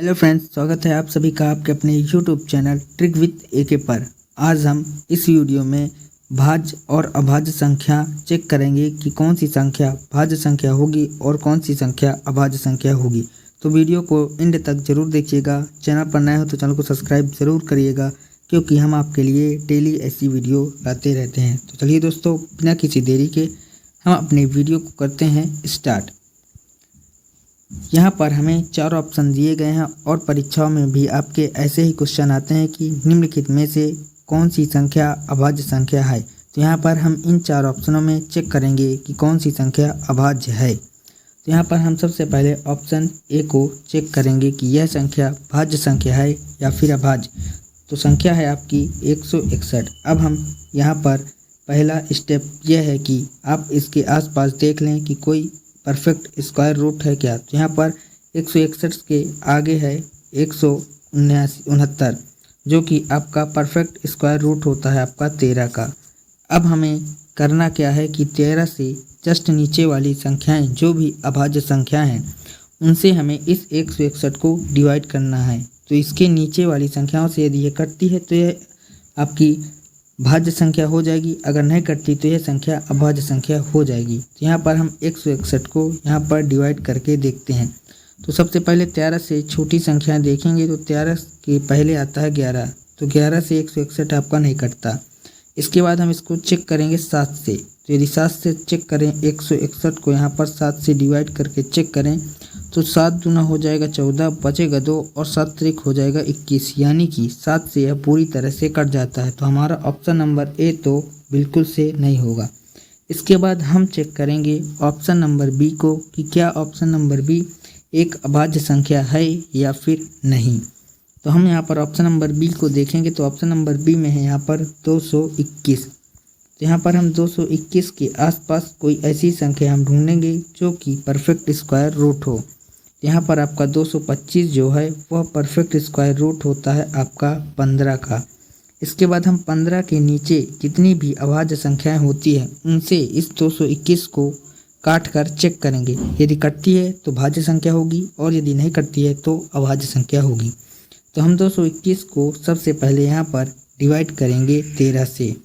Hello friends, स्वागत है आप सभी का आपके अपने यूट्यूब चैनल ट्रिक विद एके पर। आज हम इस वीडियो में भाज्य और अभाज्य संख्या चेक करेंगे कि कौन सी संख्या भाज्य संख्या होगी और कौन सी संख्या अभाज्य संख्या होगी। तो वीडियो को एंड तक जरूर देखिएगा। चैनल पर नए हो तो चैनल को सब्सक्राइब ज़रूर करिएगा, क्योंकि हम आपके लिए डेली ऐसी वीडियो लाते रहते हैं। तो चलिए दोस्तों, बिना किसी देरी के हम अपने वीडियो को करते हैं स्टार्ट। यहाँ पर हमें 4 ऑप्शन दिए गए हैं और परीक्षाओं में भी आपके ऐसे ही क्वेश्चन आते हैं कि निम्नलिखित में से कौन सी संख्या अभाज्य संख्या है। तो यहाँ पर हम इन 4 ऑप्शनों में चेक करेंगे कि कौन सी संख्या अभाज्य है। तो यहाँ पर हम सबसे पहले ऑप्शन ए को चेक करेंगे कि यह संख्या भाज्य संख्या है या फिर अभाज्य। तो संख्या है आपकी 161। अब हम यहाँ पर पहला स्टेप यह है कि आप इसके आसपास देख लें कि कोई परफेक्ट स्क्वायर रूट है क्या। तो यहाँ पर 161 के आगे है 169, जो कि आपका परफेक्ट स्क्वायर रूट होता है आपका 13 का। अब हमें करना क्या है कि 13 से जस्ट नीचे वाली संख्याएं जो भी अभाज्य संख्या हैं उनसे हमें इस 161 को डिवाइड करना है। तो इसके नीचे वाली संख्याओं से यदि ये कटती है तो यह आपकी भाज्य संख्या हो जाएगी, अगर नहीं कटती तो यह संख्या अभाज्य संख्या हो जाएगी। तो यहाँ पर हम 161 को यहाँ पर डिवाइड करके देखते हैं। तो सबसे पहले 13 से छोटी संख्याएं देखेंगे तो 13 के पहले आता है 11। तो 11 से 161 आपका नहीं कटता। इसके बाद हम इसको चेक करेंगे 7 से। तो यदि 7 से चेक करें 161 को यहाँ पर 7 से डिवाइड करके चेक करें तो 7 दूना हो जाएगा 14, बचेगा 2 और 7 त्रिक हो जाएगा 21, यानी कि 7 से यह पूरी तरह से कट जाता है। तो हमारा ऑप्शन नंबर ए तो बिल्कुल से नहीं होगा। इसके बाद हम चेक करेंगे ऑप्शन नंबर बी को कि क्या ऑप्शन नंबर बी एक अभाज्य संख्या है या फिर नहीं। तो हम यहाँ पर ऑप्शन नंबर बी को देखेंगे तो ऑप्शन नंबर बी में है यहाँ पर 221। तो यहाँ पर हम 221 के आसपास कोई ऐसी संख्या हम ढूंढेंगे जो कि परफेक्ट स्क्वायर रूट हो। यहाँ पर आपका 225 जो है वह परफेक्ट स्क्वायर रूट होता है आपका 15 का। इसके बाद हम 15 के नीचे जितनी भी अभाज्य संख्याएं होती हैं उनसे इस 221 को काट कर चेक करेंगे। यदि कटती है तो भाज्य संख्या होगी और यदि नहीं कटती है तो अभाज्य संख्या होगी। तो हम 221 को सबसे पहले यहाँ पर डिवाइड करेंगे 13 से।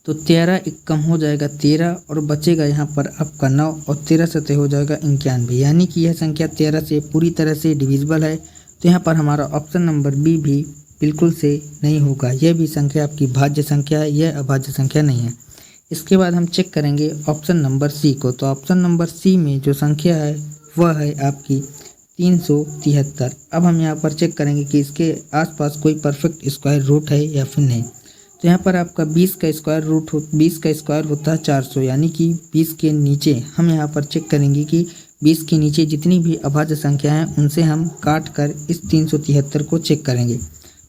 तो 13 एक कम हो जाएगा 13 और बचेगा यहाँ पर आपका 9 और 13 सतह हो जाएगा 91, यानी कि यह संख्या 13 से पूरी तरह से डिविजिबल है। तो यहाँ पर हमारा ऑप्शन नंबर बी भी बिल्कुल से नहीं होगा। यह भी संख्या आपकी भाज्य संख्या है, यह अभाज्य संख्या नहीं है। इसके बाद हम चेक करेंगे ऑप्शन नंबर सी को। तो ऑप्शन नंबर सी में जो संख्या है वह है आपकी 373। अब हम यहाँ पर चेक करेंगे कि इसके आसपास कोई परफेक्ट स्क्वायर रूट है या फिर नहीं। तो यहाँ पर आपका 20 का स्क्वायर होता है 400, यानी कि 20 के नीचे हम यहाँ पर चेक करेंगे कि 20 के नीचे जितनी भी अभाज्य संख्या हैं उनसे हम काट कर इस 373 को चेक करेंगे।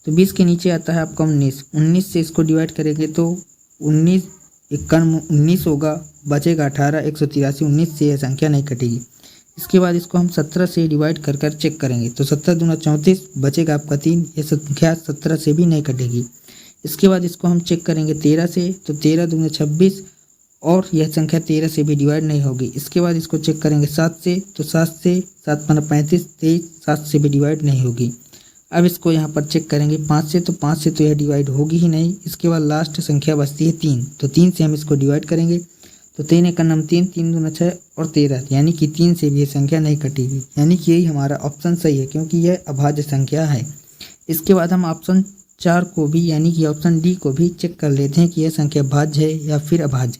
तो 20 के नीचे आता है आपका 19 से इसको डिवाइड करेंगे तो 19 होगा, बचेगा 18, 183, 19 से यह संख्या नहीं कटेगी। इसके बाद इसको हम 17 से डिवाइड कर चेक करेंगे तो 17 दूना 34, बचेगा आपका 3, यह संख्या 17 से भी नहीं कटेगी। इसके बाद इसको हम चेक करेंगे 13 से, तो 13 दूना 26 और यह संख्या 13 से भी डिवाइड नहीं होगी। इसके बाद इसको चेक करेंगे 7 से, तो 7 से 7 पंद्रह 35, 23, 7 से भी डिवाइड नहीं होगी। अब इसको यहाँ पर चेक करेंगे 5 से, तो 5 से तो यह डिवाइड होगी ही नहीं। इसके बाद लास्ट संख्या बचती है 3, तो 3 से हम इसको डिवाइड करेंगे तो 3 एक नम 3, 3 दूना 6 और 13, यानी कि 3 से भी यह संख्या नहीं कटेगी, यानी कि यही हमारा ऑप्शन सही है क्योंकि यह अभाज्य संख्या है। इसके बाद हम ऑप्शन 4 को भी यानी कि ऑप्शन डी को भी चेक कर लेते हैं कि यह संख्या भाज्य है या फिर अभाज्य।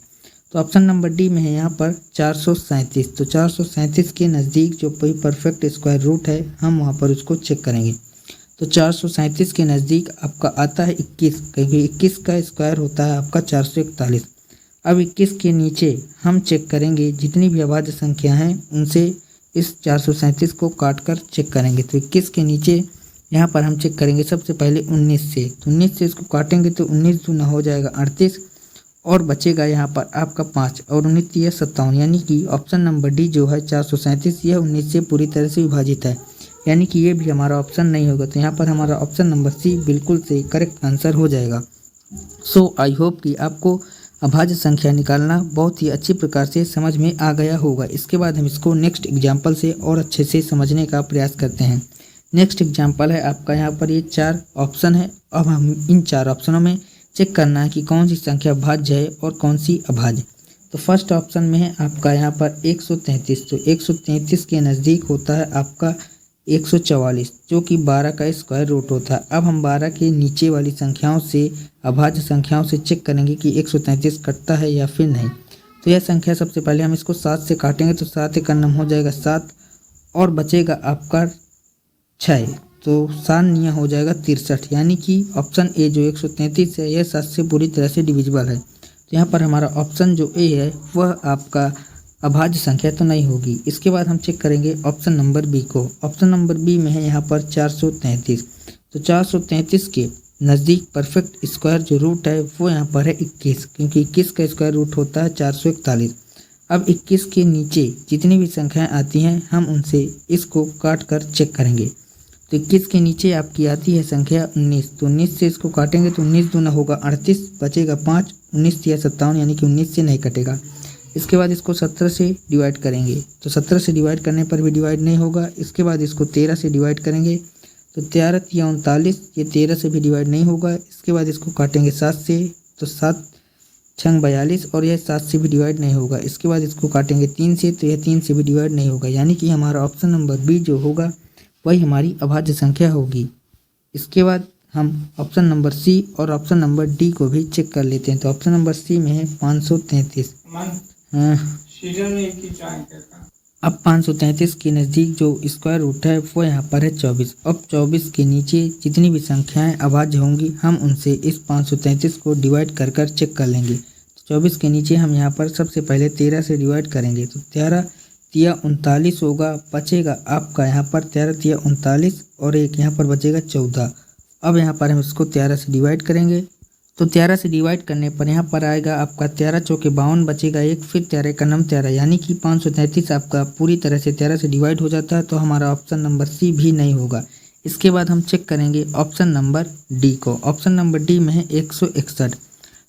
तो ऑप्शन नंबर डी में है यहाँ पर 437। तो 437 के नज़दीक जो कोई परफेक्ट स्क्वायर रूट है हम वहाँ पर उसको चेक करेंगे। तो 437 के नज़दीक आपका आता है 21, क्योंकि 21 का स्क्वायर होता है आपका 441। अब 21 के नीचे हम चेक करेंगे जितनी भी अभाज्य संख्या हैं उनसे इस 437 को काट कर चेक करेंगे। तो 21 के नीचे यहाँ पर हम चेक करेंगे सबसे पहले 19 से। तो 19 से इसको काटेंगे तो 19 दूना हो जाएगा 38 और बचेगा यहाँ पर आपका 5 और 19 3 57, यानी कि ऑप्शन नंबर डी जो है 437 यह 19 से पूरी तरह से विभाजित है, यानी कि ये भी हमारा ऑप्शन नहीं होगा। तो यहाँ पर हमारा ऑप्शन नंबर सी बिल्कुल से करेक्ट आंसर हो जाएगा। सो आई होप कि आपको अभाज्य संख्या निकालना बहुत ही अच्छी प्रकार से समझ में आ गया होगा। इसके बाद हम इसको नेक्स्ट एग्जाम्पल से और अच्छे से समझने का प्रयास करते हैं। नेक्स्ट एग्जाम्पल है आपका यहाँ पर ये 4 ऑप्शन है। अब हम इन 4 ऑप्शनों में चेक करना है कि कौन सी संख्या भाज्य है और कौन सी अभाज्य। तो फर्स्ट ऑप्शन में है आपका यहाँ पर 133। तो 133 के नज़दीक होता है आपका 144 जो कि 12 का स्क्वायर रूट होता है। अब हम 12 के नीचे वाली संख्याओं से अभाज्य संख्याओं से चेक करेंगे कि 133 कटता है या फिर नहीं। तो यह संख्या सबसे पहले हम इसको 7 से काटेंगे तो 7 एक नम हो जाएगा 7 और बचेगा आपका 6। तो 7 निया हो जाएगा 63, यानी कि ऑप्शन ए जो 133 है यह 7 से पूरी तरह से डिविजिबल है। तो यहाँ पर हमारा ऑप्शन जो ए है वह आपका अभाज्य संख्या तो नहीं होगी। इसके बाद हम चेक करेंगे ऑप्शन नंबर बी को। ऑप्शन नंबर बी में है यहाँ पर 433। तो 433 के नज़दीक परफेक्ट स्क्वायर जो रूट है वो यहाँ पर है 21, क्योंकि 21 का स्क्वायर रूट होता है 441। अब 21 के नीचे जितनी भी संख्याएं आती हैं हम उनसे इसको काट कर चेक करेंगे। तो 21 के नीचे आपकी आती है संख्या 19। तो 19 से इसको काटेंगे तो 19 दूना होगा 38, बचेगा 5, 19 या 57, यानी कि 19 से नहीं कटेगा। इसके बाद इसको 17 से डिवाइड करेंगे तो 17 से डिवाइड करने पर भी डिवाइड नहीं होगा। इसके बाद इसको 13 से डिवाइड करेंगे तो 13 या 39, ये 13 से भी डिवाइड नहीं होगा। इसके बाद इसको काटेंगे 7 से तो 7 छंग 42 और यह 7 से भी डिवाइड नहीं होगा। इसके बाद इसको काटेंगे 3 से तो यह 3 से भी डिवाइड नहीं होगा, यानी कि हमारा ऑप्शन नंबर बी जो होगा वही हमारी अभाज्य संख्या होगी। इसके बाद हम ऑप्शन नंबर सी और ऑप्शन नंबर डी को भी चेक कर लेते हैं। तो ऑप्शन नंबर सी में है 533। अब 533 के नज़दीक जो स्क्वायर रूट है वो यहाँ पर है 24। अब 24 के नीचे जितनी भी संख्याएं अभाज्य होंगी हम उनसे इस 533 को डिवाइड कर कर चेक कर लेंगे। तो 24 के नीचे हम यहाँ पर सबसे पहले 13 से डिवाइड करेंगे तो 13 तिया 39 होगा, बचेगा आपका यहाँ पर 13 तिया 39 और एक यहाँ पर बचेगा 14। अब यहाँ पर हम इसको 13 से डिवाइड करेंगे तो 13 से डिवाइड करने पर यहाँ पर आएगा आपका 13 चौके 52, बचेगा 1, फिर 13 का नम 13, यानी कि 533 आपका पूरी तरह से 13 से डिवाइड हो जाता है। तो हमारा ऑप्शन नंबर सी भी नहीं होगा। इसके बाद हम चेक करेंगे ऑप्शन नंबर डी को। ऑप्शन नंबर डी में है 161।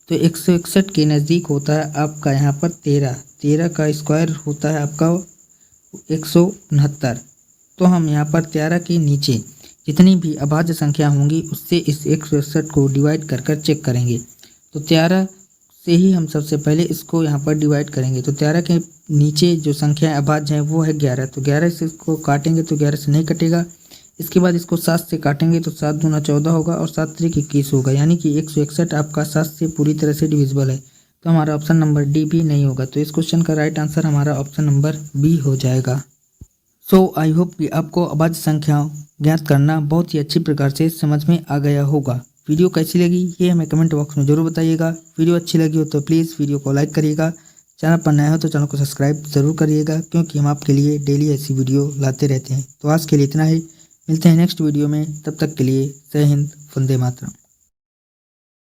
तो 161 के नज़दीक होता है आपका यहाँ पर 13 का स्क्वायर होता है आपका 169। तो हम यहाँ पर 13 के नीचे जितनी भी अभाज्य संख्या होंगी उससे इस 161 को डिवाइड कर कर चेक करेंगे। तो 13 से ही हम सबसे पहले इसको यहाँ पर डिवाइड करेंगे। तो 13 के नीचे जो संख्या अभाज्य है वो है 11। तो 11 से इसको काटेंगे तो 11 से नहीं कटेगा। इसके बाद इसको 7 से काटेंगे तो 7 दूना 14 होगा और 7 त्रिक 21 होगा, यानी कि 161 आपका 7 से पूरी तरह से डिविजिबल है। तो हमारा ऑप्शन नंबर डी भी नहीं होगा। तो इस क्वेश्चन का राइट आंसर हमारा ऑप्शन नंबर बी हो जाएगा। सो आई होप कि आपको अभाज्य संख्या ज्ञात करना बहुत ही अच्छी प्रकार से समझ में आ गया होगा। वीडियो कैसी लगी ये हमें कमेंट बॉक्स में ज़रूर बताइएगा। वीडियो अच्छी लगी हो तो प्लीज़ वीडियो को लाइक करिएगा। चैनल पर नया हो तो चैनल को सब्सक्राइब ज़रूर करिएगा, क्योंकि हम आपके लिए डेली ऐसी वीडियो लाते रहते हैं। तो आज के लिए इतना ही, मिलते हैं नेक्स्ट वीडियो में। तब तक के लिए जय हिंद, वंदे मातरम।